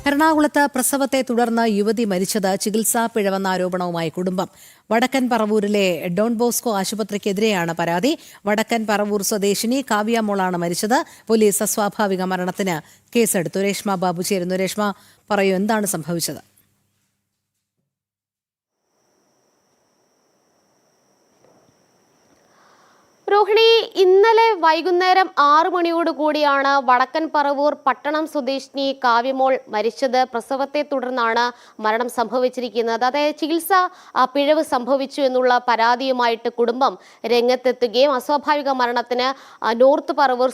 എറണാകുളത്ത് പ്രസവത്തെ തുടർന്ന് യുവതി മരിച്ചത് ചികിത്സാ പിഴവെന്ന ആരോപണവുമായി കുടുംബം. വടക്കൻ പറവൂരിലെ ഡോൺ ബോസ്കോ ആശുപത്രിക്കെതിരെയാണ് പരാതി. വടക്കൻ പറവൂർ സ്വദേശിനി കാവ്യ മോളാണ് മരിച്ചത്. പോലീസ് അസ്വാഭാവിക മരണത്തിന് കേസെടുത്തു. രേഷ്മ ബാബു ചേരുന്നു. രേഷ്മ, പറയൂ, എന്താണ് സംഭവിച്ചത്? രോഹിണി, ഇന്നലെ വൈകുന്നേരം 6 മണിയോടുകൂടിയാണ് വടക്കൻ പറവൂർ പട്ടണം സ്വദേശിനി കാവ്യമോൾ മരിച്ചത്. പ്രസവത്തെ തുടർന്നാണ് മരണം സംഭവിച്ചിരിക്കുന്നത്. അതായത് ചികിത്സാ പിഴവ് സംഭവിച്ചു എന്നുള്ള പരാതിയുമായിട്ട് കുടുംബം രംഗത്തെത്തുകയും അസ്വാഭാവിക മരണത്തിന് നോർത്ത് പറവൂർ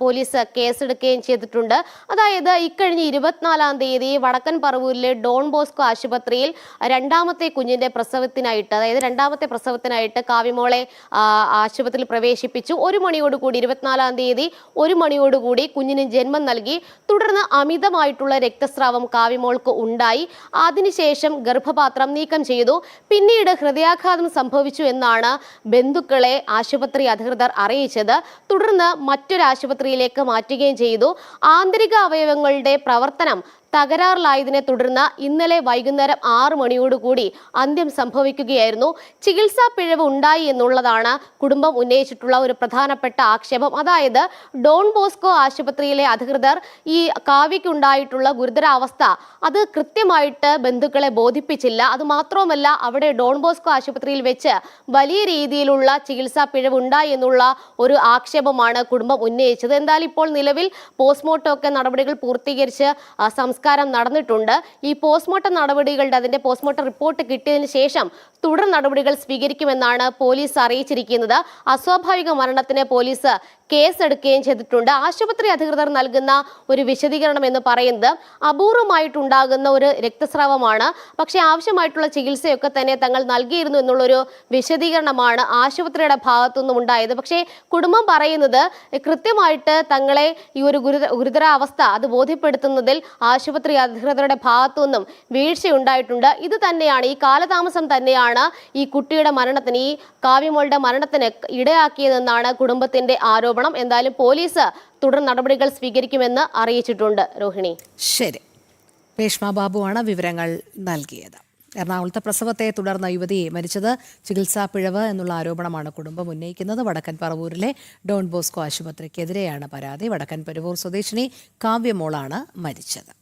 പോലീസ് കേസെടുക്കുകയും ചെയ്തിട്ടുണ്ട്. അതായത് ഇക്കഴിഞ്ഞ 24-ാം തീയതി വടക്കൻ പറവൂരിലെ ഡോൺ ബോസ്കോ ആശുപത്രിയിൽ രണ്ടാമത്തെ പ്രസവത്തിനായിട്ട് കാവ്യമോളെ ആശുപത്രി പ്രവേശിപ്പിച്ചു. 1 മണിയോടുകൂടി 24-ാം തീയതി 1 മണിയോടുകൂടി കുഞ്ഞിന് ജന്മം നൽകി. തുടർന്ന് അമിതമായിട്ടുള്ള രക്തസ്രാവം കാവ്യമോൾക്ക് ഉണ്ടായി. അതിനുശേഷം ഗർഭപാത്രം നീക്കം ചെയ്തു. പിന്നീട് ഹൃദയാഘാതം സംഭവിച്ചു എന്നാണ് ബന്ധുക്കളെ ആശുപത്രി അധികൃതർ അറിയിച്ചത്. തുടർന്ന് മറ്റൊരു ആശുപത്രിയിലേക്ക് മാറ്റുകയും ചെയ്തു. ആന്തരിക അവയവങ്ങളുടെ പ്രവർത്തനം തകരാറിലായതിനെ തുടർന്ന് ഇന്നലെ വൈകുന്നേരം 6 മണിയോടുകൂടി അന്ത്യം സംഭവിക്കുകയായിരുന്നു. ചികിത്സാ പിഴവ് ഉണ്ടായി എന്നുള്ളതാണ് കുടുംബം ഉന്നയിച്ചിട്ടുള്ള ഒരു പ്രധാനപ്പെട്ട ആക്ഷേപം. അതായത് ഡോൺ ബോസ്കോ ആശുപത്രിയിലെ അധികൃതർ ഈ കാവ്യയ്ക്കുണ്ടായിട്ടുള്ള ഗുരുതരാവസ്ഥ അത് കൃത്യമായിട്ട് ബന്ധുക്കളെ ബോധിപ്പിച്ചില്ല. അതുമാത്രവുമല്ല, അവിടെ ഡോൺ ബോസ്കോ ആശുപത്രിയിൽ വെച്ച് വലിയ രീതിയിലുള്ള ചികിത്സാ പിഴവ് ഉണ്ടായി എന്നുള്ള ഒരു ആക്ഷേപമാണ് കുടുംബം ഉന്നയിച്ചത്. എന്തായാലും ഇപ്പോൾ നിലവിൽ പോസ്റ്റ്മോർട്ടം ഒക്കെ നടപടികൾ പൂർത്തീകരിച്ച് സംസ്കാരം നടന്നിട്ടുണ്ട്. ഈ പോസ്റ്റ്മോർട്ടം നടപടികളുടെ അതിന്റെ പോസ്റ്റ്മോർട്ടം റിപ്പോർട്ട് കിട്ടിയതിനു ശേഷം തുടർ നടപടികൾ സ്വീകരിക്കുമെന്നാണ് പോലീസ് അറിയിച്ചിരിക്കുന്നത്. അസ്വാഭാവിക മരണത്തിന് പോലീസ് കേസെടുക്കുകയും ചെയ്തിട്ടുണ്ട്. ആശുപത്രി അധികൃതർ നൽകുന്ന ഒരു വിശദീകരണം എന്ന് പറയുന്നത് അപൂർവമായിട്ടുണ്ടാകുന്ന ഒരു രക്തസ്രാവമാണ്. പക്ഷേ ആവശ്യമായിട്ടുള്ള ചികിത്സയൊക്കെ തന്നെ തങ്ങൾ നൽകിയിരുന്നു എന്നുള്ളൊരു വിശദീകരണമാണ് ആശുപത്രിയുടെ ഭാഗത്തുനിന്നും ഉണ്ടായത്. പക്ഷേ കുടുംബം പറയുന്നത് കൃത്യമായിട്ട് തങ്ങളെ ഈ ഒരു ഗുരുതരാവസ്ഥ അത് ബോധ്യപ്പെടുത്തുന്നതിൽ ആശുപത്രി അധികൃതരുടെ ഭാഗത്തുനിന്നും വീഴ്ചയുണ്ടായിട്ടുണ്ട്. ഇത് തന്നെയാണ്, ഈ കാലതാമസം തന്നെയാണ് ഈ കുട്ടിയുടെ മരണത്തിന്, ഈ കാവ്യമോളുടെ മരണത്തിന് ഇടയാക്കിയതെന്നാണ് കുടുംബത്തിന്റെ ആരോപണം. എന്തായാലും പോലീസ് തുടർ നടപടികൾ സ്വീകരിക്കുമെന്ന് അറിയിച്ചിട്ടുണ്ട്. രോഹിണി, ശരി. രേഷ്മ ബാബുവാണ് വിവരങ്ങൾ നൽകിയത്. എറണാകുളത്തെ പ്രസവത്തെ തുടർന്ന് യുവതി മരിച്ചത് ചികിത്സാ പിഴവ് എന്നുള്ള ആരോപണമാണ് കുടുംബം ഉന്നയിക്കുന്നത്. വടക്കൻ പറവൂരിലെ ഡോൺ ബോസ്കോ ആശുപത്രിക്കെതിരെയാണ് പരാതി. വടക്കൻ പറവൂർ സ്വദേശിനി കാവ്യമോളാണ് മരിച്ചത്.